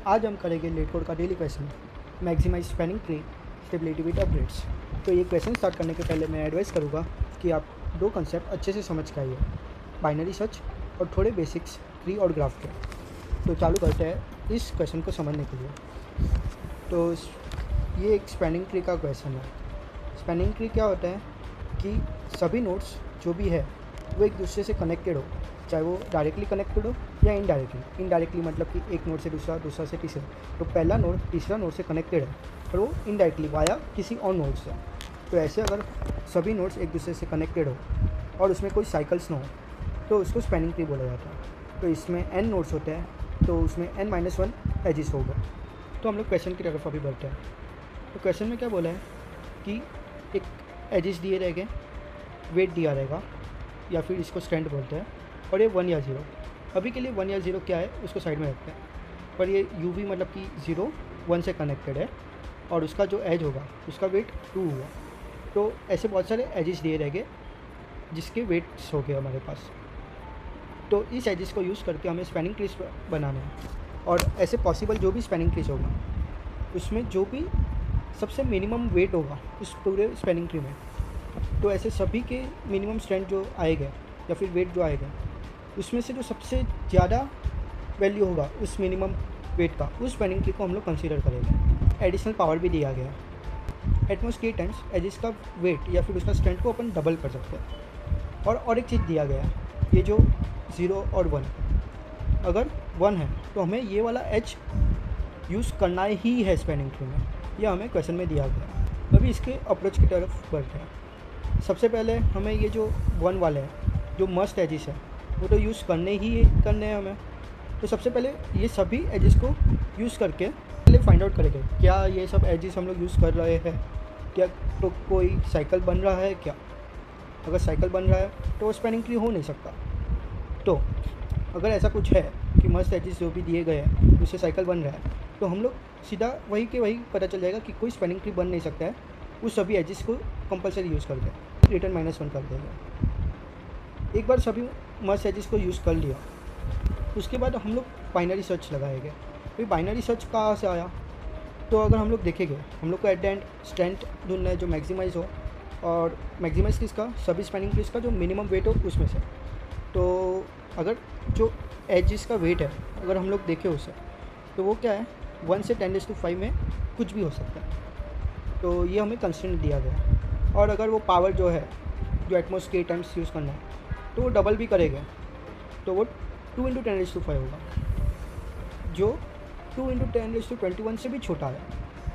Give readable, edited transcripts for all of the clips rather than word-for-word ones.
आज हम करेंगे लेट कोड का daily question maximise spanning tree stability with updates. तो ये क्वेश्चन स्टार्ट करने के पहले मैं एडवाइस करूँगा कि आप दो कंसेप्ट अच्छे से समझ के आइए, बाइनरी सर्च और थोड़े बेसिक्स ट्री और ग्राफ के। तो चालू करते हैं इस क्वेश्चन को समझने के लिए। तो ये एक स्पैनिंग ट्री का क्वेश्चन है। स्पैनिंग ट्री क्या होता है कि सभी नोड्स जो भी है वो एक दूसरे से कनेक्टेड हो, चाहे वो डायरेक्टली कनेक्टेड हो या इनडायरेक्टली। इनडायरेक्टली मतलब कि एक नोड से दूसरा, दूसरा से तीसरा। तो पहला नोड तीसरा नोड से कनेक्टेड है और वो इनडायरेक्टली वाया किसी और नोड से। तो ऐसे अगर सभी नोड्स एक दूसरे से कनेक्टेड हो और उसमें कोई साइकिल्स ना हो तो उसको स्पैनिंग ट्री बोला जाता है। तो इसमें n नोड्स होते हैं, तो उसमें n-1 एजिस होगा। तो हम लोग क्वेश्चन की तरफ अभी बढ़ते हैं। तो क्वेश्चन में क्या बोला है कि एक एजिस दिए रहेंगे, वेट दिया रहेगा या फिर इसको स्ट्रेंथ बोलते हैं, और ये 1 या 0। अभी के लिए 1 या 0 क्या है उसको साइड में रखते हैं। पर ये UV मतलब कि 0 1 से कनेक्टेड है और उसका जो एज होगा उसका वेट 2 हुआ। तो ऐसे बहुत सारे एजिस दिए रहेंगे जिसके वेट्स हो गए हमारे पास। तो इस एजिस को यूज़ करके हमें स्पैनिंग ट्रीज बनाना है। और ऐसे पॉसिबल जो भी स्पैनिंग ट्रीज होगा उसमें जो भी सबसे मिनिमम वेट होगा उस पूरे स्पैनिंग ट्री में, तो ऐसे सभी के मिनिमम स्ट्रेंथ जो आएगा या फिर वेट जो आएगा उसमें से जो सबसे ज़्यादा वैल्यू होगा उस मिनिमम वेट का, उस स्पैनिंग ट्री को हम लोग कंसीडर करेंगे। एडिशनल पावर भी दिया गया है। एटमोस्ट के टाइम्स एजिस का वेट या फिर उसका स्ट्रेंथ को अपन डबल कर सकते हैं। और एक चीज़ दिया गया है, ये जो 0 और 1, अगर 1 है तो हमें ये वाला एच यूज़ करना ही है स्पैनिंग ट्री में। यह हमें क्वेश्चन में दिया गया है। अभी इसके अप्रोच की तरफ बढ़ते हैं। सबसे पहले हमें ये जो 1 वाले हैं, जो मस्ट एजिस है, वो तो यूज़ करने हैं हमें। तो सबसे पहले ये सभी एजिस को यूज़ करके पहले फाइंड आउट करेंगे क्या ये सब एजिस हम लोग यूज़ कर रहे हैं, क्या तो कोई साइकिल बन रहा है क्या। अगर साइकिल बन रहा है तो स्पैनिंग ट्री हो नहीं सकता। तो अगर ऐसा कुछ है कि मस्ट एजिस जो भी दिए गए हैं उससे साइकिल बन रहा है, तो हम लोग सीधा वही के वही पता चल जाएगा कि कोई स्पैनिंग ट्री बन नहीं सकता है उस सभी एजिस को कंपलसरी यूज़ करके। रिटर्न -1 कर देगा। एक बार सभी मस्ट एजिस को यूज़ कर लिया, उसके बाद हम लोग बाइनरी सर्च लगाएंगे। फिर बाइनरी सर्च कहाँ से आया, तो अगर हम लोग देखेंगे हम लोग को एट द एंड स्ट्रेंथ ढूंढना है जो मैक्सिमाइज हो, और मैक्सिमाइज किसका, सभी स्पैनिंग ट्रीज का जो मिनिमम वेट हो उसमें से। तो अगर जो एजिस का वेट है अगर हम लोग देखें उसे, तो वो क्या है 1 से 10⁵ में कुछ भी हो सकता है। तो ये हमें कंस्टेंट दिया गया है। और अगर वो पावर जो है जो एटमोस्ट के टाइम्स यूज़ करना है तो वो डबल भी करेगा, तो वो 2 × 10⁵ होगा, जो 2 × 10⁻21 से भी छोटा है।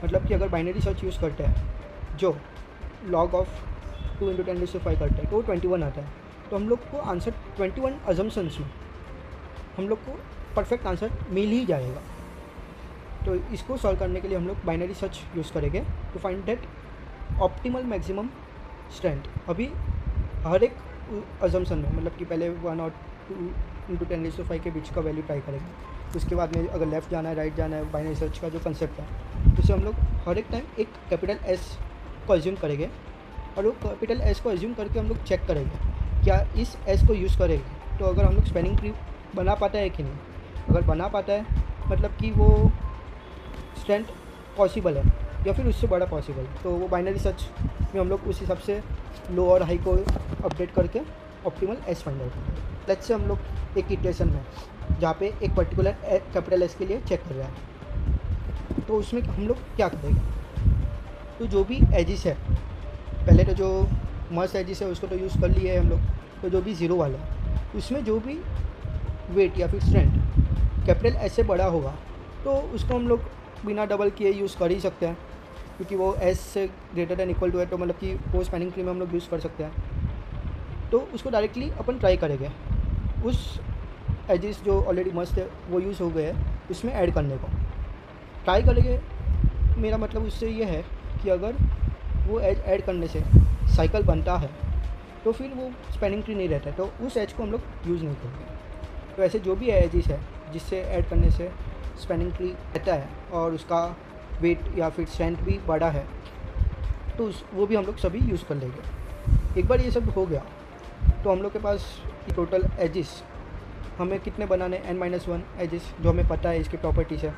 मतलब कि अगर बाइनरी सर्च यूज़ करते हैं जो लॉग ऑफ 2 × 10⁵ करते हैं तो वो 21 आता है। तो हम लोग को आंसर 21 अजम्पशंस में हम लोग को परफेक्ट आंसर मिल ही जाएगा। तो इसको सॉल्व करने के लिए हम लोग बाइनरी सर्च यूज़ करेंगे to find that optimal maximum strength. अभी हर एक अजम्पशन में मतलब कि पहले 1 और 2 × 10⁵ के बीच का वैल्यू ट्राई करेंगे। उसके बाद में अगर लेफ़्ट जाना है, राइट जाना है, बाइनरी सर्च का जो कंसेप्ट है तो उसे हम लोग हर एक टाइम एक कैपिटल S को एज्यूम करेंगे, और वो कैपिटल S को एज्यूम करके हम लोग चेक करेंगे क्या इस S को यूज़ करेंगे तो अगर हम लोग स्पैनिंग ट्री बना पाता है कि नहीं। अगर बना पाता है मतलब कि वो स्ट्रेंथ पॉसिबल है या फिर उससे बड़ा पॉसिबल है, तो वो बाइनरी सर्च में हम लोग उस हिसाब से लो और हाई को अपडेट करके ऑप्टिमल S फाइंड आउट करेंगे। लेट्स से हम लोग एक इक्वेशन है जहाँ पे एक पर्टिकुलर कैपिटल S के लिए चेक कर रहा है, तो उसमें हम लोग क्या करेंगे, तो जो भी एजिस है, पहले तो जो मस्ट एजिस है उसको तो यूज़ कर लिए हम लोग, तो जो भी 0 वाला है उसमें जो भी वेट या फिर स्ट्रेंथ कैपिटल S से बड़ा होगा तो उसको हम लोग बिना डबल किए यूज़ कर ही सकते हैं, क्योंकि वो S से ग्रेटर दैन इक्वल टू है, तो मतलब कि वो स्पैनिंग ट्री में हम लोग यूज़ कर सकते हैं। तो उसको डायरेक्टली अपन ट्राई करेंगे उस एजिस जो ऑलरेडी मस्ट है वो यूज़ हो गए हैं उसमें ऐड करने को ट्राई करेंगे। मेरा मतलब उससे ये है कि अगर वो एज ऐड करने से साइकिल बनता है तो फिर वो स्पैनिंग ट्री नहीं रहता है, तो उस एज को हम लोग यूज़ नहीं करेंगे। तो ऐसे जो भी एजिस है जिससे ऐड करने से स्पैनिंग ट्री रहता है और उसका वेट या फिर स्ट्रेंथ भी बड़ा है, तो वो भी हम लोग सभी यूज़ कर लेंगे। एक बार ये सब हो गया तो हम लोग के पास टोटल एजिस हमें कितने बनाने, n-1 एजिस जो हमें पता है इसकी प्रॉपर्टीज़ है।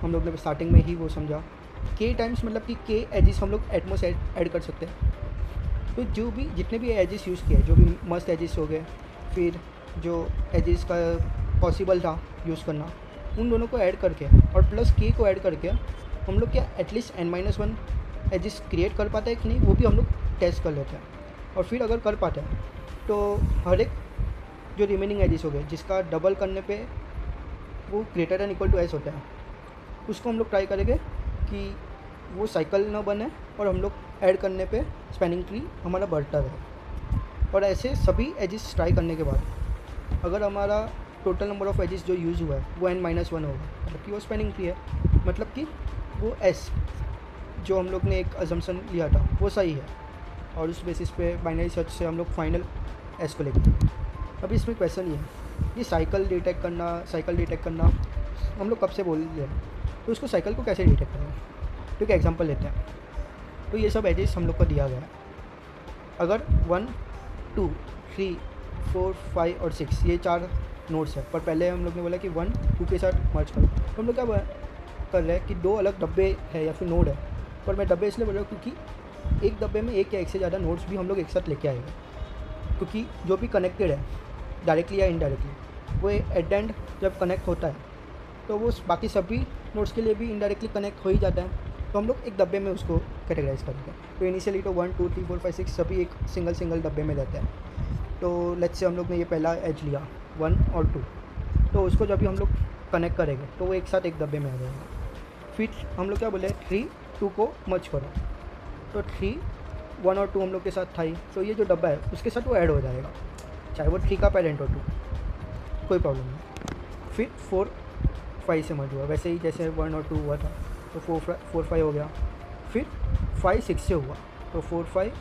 हम लोग ने स्टार्टिंग में ही वो समझा के टाइम्स मतलब कि के एजेस हम लोग एटमोस ऐड कर सकते हैं। तो जो भी जितने भी एजेस यूज़ किए, जो भी मस्त एजेस हो गए, फिर जो एजेस का पॉसिबल था यूज़ करना, उन दोनों को ऐड करके और प्लस के को ऐड करके हम लोग क्या एटलीस्ट n-1 एजेस क्रिएट कर पाते हैं कि नहीं, वो भी हम लोग टेस्ट कर लेते हैं। और फिर अगर कर पाते हैं तो हर एक जो रिमेनिंग एजेस हो गए जिसका डबल करने पे वो greater than equal to S होता है, उसको हम लोग ट्राई करेंगे कि वो साइकिल ना बने और हम लोग ऐड करने पे स्पैनिंग ट्री हमारा बढ़ता रहे। और ऐसे सभी एजेस ट्राई करने के बाद अगर हमारा टोटल नंबर ऑफ एजेस जो यूज़ हुआ है वो n-1 होगा, मतलब कि वो स्पैनिंग ट्री है, मतलब कि वो एस जो हम लोग ने एक अजम्पशन लिया था वो सही है, और उस बेसिस पे बाइनरी सर्च से हम लोग फाइनल एस को लेते हैं। अभी इसमें क्वेश्चन ये है कि साइकिल डिटेक्ट करना हम लोग कब से बोल रहे हैं, तो उसको साइकिल को कैसे डिटेक्ट करेंगे। तो एक एग्जांपल लेते हैं। तो ये सब एजेस हम लोग को दिया गया है। अगर 1, 2, 3, 4, 5 और 6 ये 4 नोड्स है, पर पहले हम लोग ने बोला कि 1, 2 के साथ मर्ज करो, तो हम लोग क्या कर रहे हैं कि 2 अलग डब्बे है या फिर नोड है। पर मैं डब्बे इसलिए बोल रहा हूँ क्योंकि एक डब्बे में एक या एक से ज़्यादा नोड्स भी हम लोग एक साथ लेके आएंगे, क्योंकि जो भी कनेक्टेड है डायरेक्टली या इनडायरेक्टली, वो एट द एंड जब कनेक्ट होता है तो वो बाकी सभी नोड्स के लिए भी इनडायरेक्टली कनेक्ट हो ही जाता है। तो हम लोग एक डब्बे में उसको कैटेगराइज करेंगे। तो इनिशियली तो 1, 2, 3, 4, 5, 6 सभी एक सिंगल डब्बे में रहते हैं। तो लेट्स से हम लोग ने ये पहला एज लिया 1 और 2, तो उसको जब भी हम लोग कनेक्ट करेंगे तो वो एक साथ एक डब्बे में आ जाएगा। फिर हम लोग क्या बोले 3, 2 को मर्ज करो, तो 3, 1 और 2 हम लोग के साथ था ही, तो ये जो डब्बा है उसके साथ वो ऐड हो जाएगा, चाहे वो 3 का पेरेंट हो 2, कोई प्रॉब्लम नहीं। फिर 4, 5 से मर्ज हुआ, वैसे ही जैसे 1 और 2 हुआ था, तो 4, 5 हो गया। फिर 5, 6 से हुआ, तो 4, 5,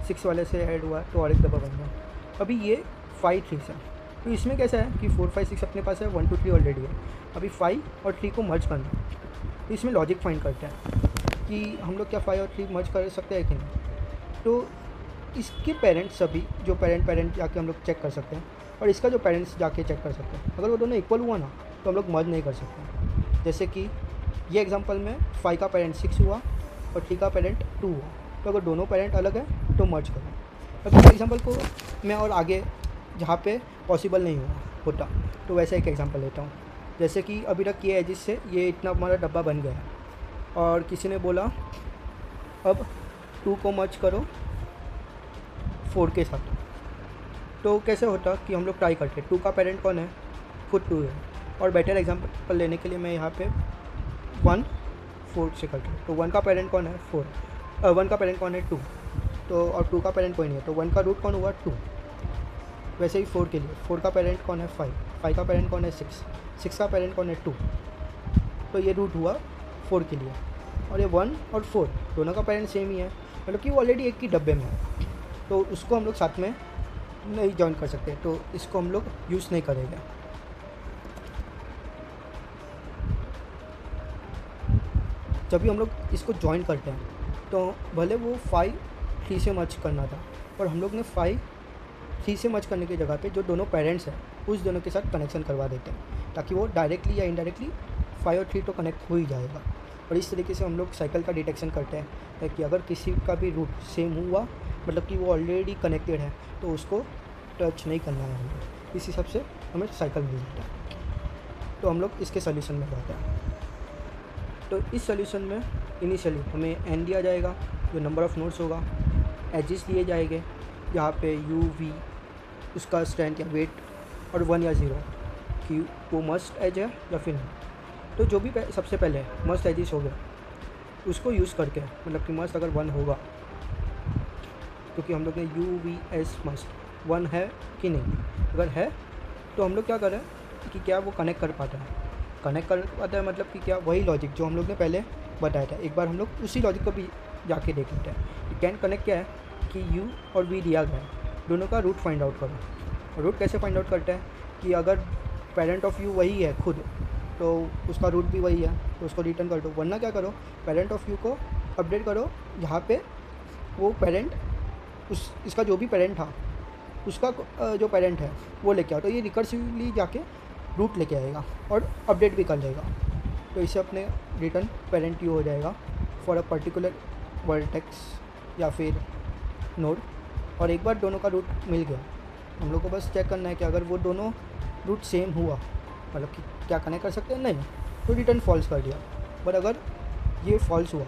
6 वाले से ऐड हुआ तो और एक डब्बा बन गया। अभी ये 5, 3 से, तो इसमें कैसा है कि 4, 5, 6 अपने पास है, 1, 2, 3 ऑलरेडी है, अभी 5 और 3 को मर्ज करना। तो इसमें लॉजिक फाइंड करते हैं कि हम लोग क्या 5 और 3 मर्ज कर सकते हैं कि नहीं। तो इसके पेरेंट्स सभी जो पेरेंट जाके हम लोग चेक कर सकते हैं, और इसका जो पेरेंट्स जाके चेक कर सकते हैं। अगर वो दोनों इक्वल हुआ ना तो हम लोग मर्ज नहीं कर सकते। जैसे कि ये एग्जांपल में 5 का पेरेंट 6 हुआ और 3 का पेरेंट 2 हुआ, तो अगर दोनों पेरेंट अलग है तो मर्ज करो। अब इस एग्जांपल को मैं और आगे जहाँ पे पॉसिबल नहीं होता तो वैसे एक एग्जांपल लेता हूँ। जैसे कि अभी तक ये एजिस से ये इतना हमारा डब्बा बन गया है, और किसी ने बोला अब 2 को मर्ज करो 4 के साथ। तो कैसे होता कि हम लोग ट्राई करते, 2 का पेरेंट कौन है, खुद 2 है। और बेटर एग्जांपल लेने के लिए मैं यहाँ पे 1, 4 से करता हूँ। तो 1 का पेरेंट कौन है 4, 1 का पेरेंट कौन है 2, तो और 2 का पेरेंट कोई नहीं है, तो 1 का रूट कौन हुआ 2। वैसे ही 4 के लिए 4 का पेरेंट कौन है 5, 5 का पेरेंट कौन है 6, 6 का पेरेंट कौन है 2, तो ये रूट हुआ 4 के लिए। और ये 1 और 4 दोनों का पेरेंट सेम ही है, मतलब कि वो ऑलरेडी एक ही डब्बे में है, तो उसको हम लोग साथ में नहीं जॉइन कर सकते, तो इसको हम लोग यूज़ नहीं करेंगे। जब भी हम लोग इसको जॉइन करते हैं तो भले वो 5, 3 से मर्ज करना था, और हम लोग ने 5, 3 से मर्ज करने की जगह पे जो दोनों पेरेंट्स हैं उस दोनों के साथ कनेक्शन करवा देते हैं, ताकि वो डायरेक्टली या इनडायरेक्टली 5 और 3 तो कनेक्ट हो ही जाएगा। और इस तरीके से हम लोग साइकिल का डिटेक्शन करते हैं कि अगर किसी का भी रूट सेम हुआ, मतलब कि वो ऑलरेडी कनेक्टेड है, तो उसको टच नहीं करना है हमें। इस हिसाब से हमें साइकिल मिल जाता है। तो हम लोग इसके सोल्यूशन में जाते हैं। तो इस सोल्यूशन में इनिशियली हमें n दिया जाएगा, जो नंबर ऑफ़ नोड्स होगा, एजेस दिए जाएंगे, यहाँ पे u, v उसका स्ट्रेंथ या वेट, और 1 या 0 कि वो मस्ट एज है या फिर नहीं। तो जो भी सबसे पहले मस्ट एजेस हो गया उसको यूज़ करके, मतलब कि मस्ट अगर 1 होगा, क्योंकि हम लोग ने u, v, s मस्ट 1 है कि नहीं, अगर है तो हम लोग क्या करें कि क्या वो कनेक्ट कर पाता है, मतलब कि क्या वही लॉजिक जो हम लोग ने पहले बताया था, एक बार हम लोग उसी लॉजिक को भी जाके देख लेते हैं। कैन कनेक्ट क्या है कि u और v दिया गया है, दोनों का रूट फाइंड आउट करो। रूट कैसे फाइंड आउट करते हैं कि अगर पेरेंट ऑफ u वही है खुद, तो उसका रूट भी वही है, तो उसको रिटर्न कर दो। वरना क्या करो, पेरेंट ऑफ u को अपडेट करो, जहाँ पे वो पेरेंट इसका जो भी पेरेंट था उसका जो पेरेंट है वो लेके आओ, तो ये रिकर्सिवली जाके रूट लेके आएगा और अपडेट भी कर लेगा। तो इसे अपने रिटर्न पेरेंट यू हो जाएगा फॉर अ पर्टिकुलर वर्टेक्स या फिर नोड। और एक बार दोनों का रूट मिल गया, हम लोग को बस चेक करना है कि अगर वो दोनों रूट सेम हुआ, मतलब कि क्या कनेक्ट कर सकते हैं, नहीं तो रिटर्न फॉल्स कर दिया। बट अगर ये फॉल्स हुआ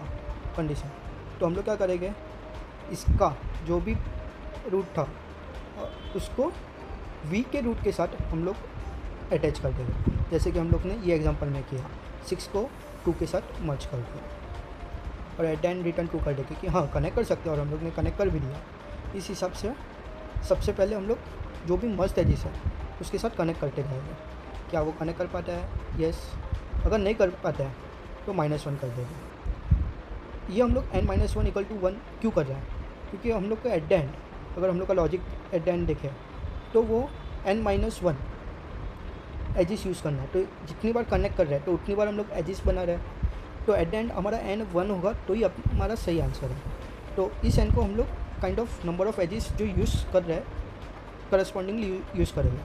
कंडीशन, तो हम लोग क्या करेंगे, इसका जो भी रूट था उसको वी के रूट के साथ हम लोग अटैच कर देंगे, जैसे कि हम लोग ने ये एग्जांपल में किया, 6 को 2 के साथ मर्ज कर दिया और एट एंड रिटर्न 2 कर देंगे कि हाँ कनेक्ट कर सकते हैं, और हम लोग ने कनेक्ट कर भी दिया। इस हिसाब से सबसे पहले हम लोग जो भी मस्ट एजिस है उसके साथ कनेक्ट करते जाएंगे। क्या वो कनेक्ट कर पाता है? यस। अगर नहीं कर पाता है तो -1 कर देंगे। ये हम लोग n-1 = 1 क्यों कर रहे हैं? क्योंकि हम लोग को एट द एंड, अगर हम लोग का लॉजिक एट द एंड देखें तो वो n-1 एजिस यूज़ करना है। तो जितनी बार कनेक्ट कर रहे हैं तो उतनी बार हम लोग एजिस बना रहे हैं। तो एट द एंड हमारा n 1 होगा तो ही हमारा सही आंसर है। तो इस n को हम लोग kind of number of edges जो यूज़ कर रहे हैं करस्पॉन्डिंगली यूज़ करेंगे।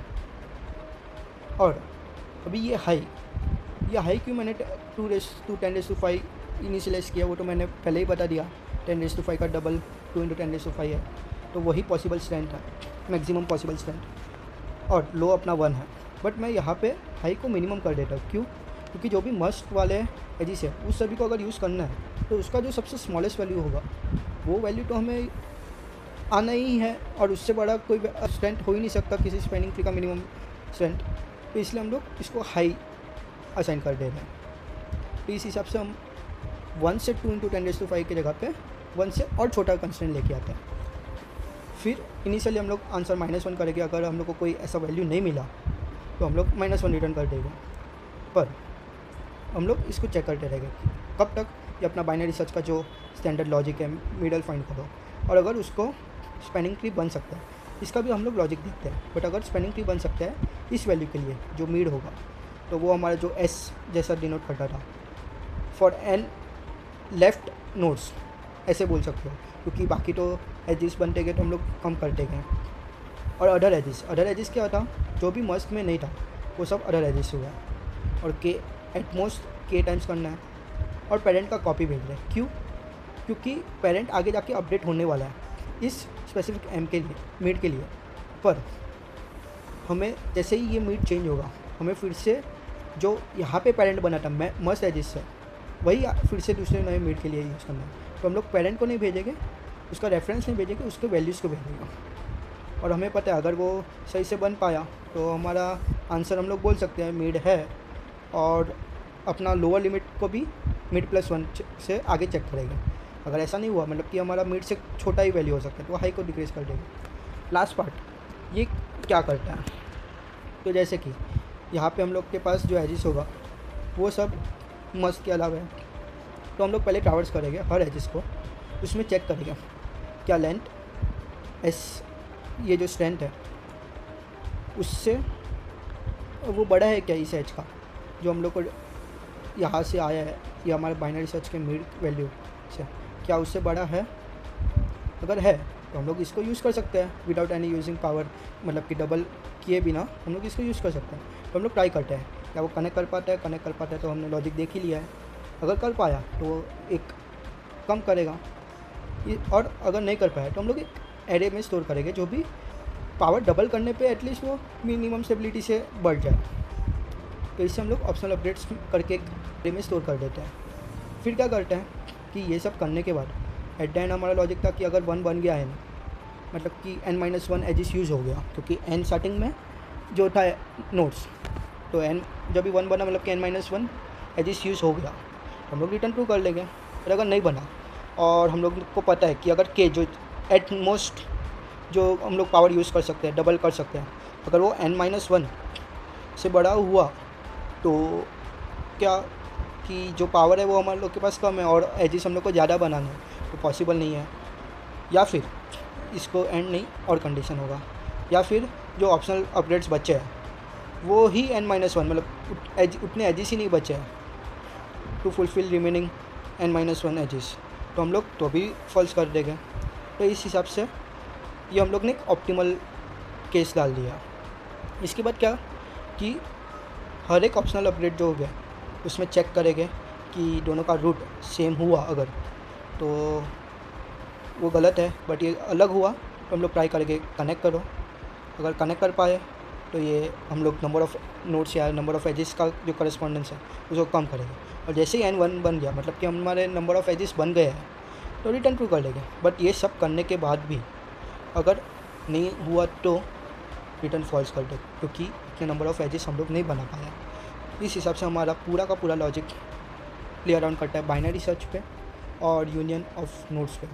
और अभी ये हाई क्यों मैंने 10⁵ इनिशियलाइज किया, वो तो मैंने पहले ही बता दिया। 10⁵ का डबल 2 × 10⁵ है, तो वही पॉसिबल स्ट्रेंथ है, मैक्सिमम पॉसिबल स्ट्रेंथ। और लो अपना 1 है, बट मैं यहाँ पे हाई को मिनिमम कर देता हूँ। क्यों? क्योंकि जो भी मस्ट वाले एजिस है उस सभी को अगर यूज़ करना है तो उसका जो सबसे स्मॉलेस्ट वैल्यू होगा वो वैल्यू तो हमें आना ही है, और उससे बड़ा कोई स्ट्रेंथ हो ही नहीं सकता किसी स्पैनिंग ट्री का मिनिमम स्ट्रेंथ। तो इसलिए हम लोग इसको हाई असाइन कर दे रहे हैं। तो इस हिसाब से हम 1 से 2 × 10⁵ की जगह पे 1 से और छोटा कंस्टेंट लेके आते हैं। फिर इनिशियली हम लोग आंसर -1 करेंगे। अगर हम लोग को कोई ऐसा वैल्यू नहीं मिला तो हम लोग -1 रिटर्न कर देंगे। पर हम लोग इसको चेक करते रहेंगे कब तक, ये अपना बाइनरी सर्च का जो स्टैंडर्ड लॉजिक है मिडल फाइंड करो, और अगर उसको स्पैनिंग ट्री बन सकता है, इसका भी हम लोग लॉजिक देखते हैं। बट अगर स्पैनिंग ट्री बन सकता है इस वैल्यू के लिए जो मिड होगा, तो वो हमारा जो S जैसा डिनोट करता था फॉर n लेफ्ट नोड्स, ऐसे बोल सकते हो, क्योंकि बाकी तो एजिस बनते गए तो हम लोग कम करते गए। और अदर एजिस क्या था, जो भी मस्ट में नहीं था वो सब अदर एजिस हुआ, और के एटमोस्ट k टाइम्स करना है, और पेरेंट का कॉपी भेज रहे हैं। क्यों? क्योंकि पेरेंट आगे जाके अपडेट होने वाला है इस स्पेसिफिक m के लिए, मिड के लिए। पर हमें जैसे ही ये मिड चेंज होगा, हमें फिर से जो यहाँ पे पेरेंट बना था मस्ट एजिस से, वही फिर से दूसरे नए मिड के लिए यूज़ करना है। तो हम लोग पेरेंट को नहीं भेजेंगे, उसका रेफरेंस नहीं भेजेंगे, उसके वैल्यूज़ को भेजेंगे। और हमें पता है अगर वो सही से बन पाया तो हमारा आंसर हम लोग बोल सकते हैं मिड है, और अपना लोअर लिमिट को भी मिड+1 से आगे चेक करेंगे। अगर ऐसा नहीं हुआ, मतलब कि हमारा मिड से छोटा ही वैल्यू हो सकता है, तो हाई को डिक्रीज़ कर देंगे। लास्ट पार्ट ये क्या करता है, तो जैसे कि यहाँ पे हम लोग के पास जो एजिस होगा वो सब मस्ट के अलावा है, तो हम लोग पहले ट्रावर्स करेंगे हर एजिस को, उसमें चेक करेंगे क्या लेंथ एस, ये जो स्ट्रेंथ है उससे वो बड़ा है क्या इस एज का जो हम लोग को यहाँ से आया है, या हमारे बाइनरी सर्च के मिड वैल्यू से क्या उससे बड़ा है। अगर है तो हम लोग इसको यूज़ कर सकते हैं विदाउट एनी यूजिंग पावर, मतलब कि डबल किए बिना हम लोग इसको यूज़ कर सकते हैं। तो हम लोग ट्राई करते हैं क्या वो कनेक्ट कर पाता है, तो हमने लॉजिक देख ही लिया है। अगर कर पाया तो एक कम करेगा, और अगर नहीं कर पाया तो हम लोग एक एरे में स्टोर करेंगे, जो भी पावर डबल करने पे एटलीस्ट वो मिनिमम स्टेबिलिटी से बढ़ जाए। तो इससे हम लोग ऑप्शनल अपडेट्स करके एक एरे में स्टोर कर देते हैं। फिर क्या करते हैं कि ये सब करने के बाद एट द एंड हमारा लॉजिक था कि अगर 1 बन गया है, मतलब कि n-1 एजिस यूज़ हो गया, क्योंकि n स्टार्टिंग में जो था नोट्स, तो n जब भी 1 बना मतलब कि n-1 एजिस यूज़ हो गया, तो हम लोग रिटर्न ट्रू कर लेंगे। और अगर नहीं बना, और हम लोग को पता है कि अगर k जो एट मोस्ट जो हम लोग पावर यूज़ कर सकते हैं, डबल कर सकते हैं, अगर वो n-1 से बड़ा हुआ तो क्या कि जो पावर है वो हमारे लोग के पास कम है और एजिस हम लोग को ज़्यादा बनाना है, तो पॉसिबल नहीं है। या फिर इसको एंड नहीं और कंडीशन होगा, या फिर जो ऑप्शनल अपडेट्स बचे हैं वो ही n-1 मतलब उतने एजिस ही नहीं बचे हैं to fulfil remaining n-1 edges, तो हम लोग तो भी फॉल्स कर देंगे। तो इस हिसाब से ये हम लोग ने एक ऑप्टिमल केस डाल दिया। इसके बाद क्या कि हर एक ऑप्शनल अपडेट जो हो गया उसमें चेक करेंगे कि दोनों का रूट सेम हुआ अगर तो वो गलत है, बट ये अलग हुआ तो हम लोग ट्राई करेंगे कनेक्ट करो। अगर कनेक्ट कर पाए तो ये हम लोग नंबर ऑफ़ नोड्स या नंबर ऑफ़ एजेस का जो करस्पॉन्डेंस है उसको कम करेंगे। और जैसे ही n1 बन गया, मतलब कि हमारे नंबर ऑफ़ एजेस बन गए हैं, तो रिटर्न ट्रू कर लेंगे। बट ये सब करने के बाद भी अगर नहीं हुआ तो रिटर्न फॉल्स कर दो, क्योंकि इतने नंबर ऑफ़ एजेस हम लोग नहीं बना पाया। इस हिसाब से हमारा पूरा का पूरा लॉजिक प्ले अराउंड करता है बाइनरी सर्च पे और यूनियन ऑफ नोड्स पे।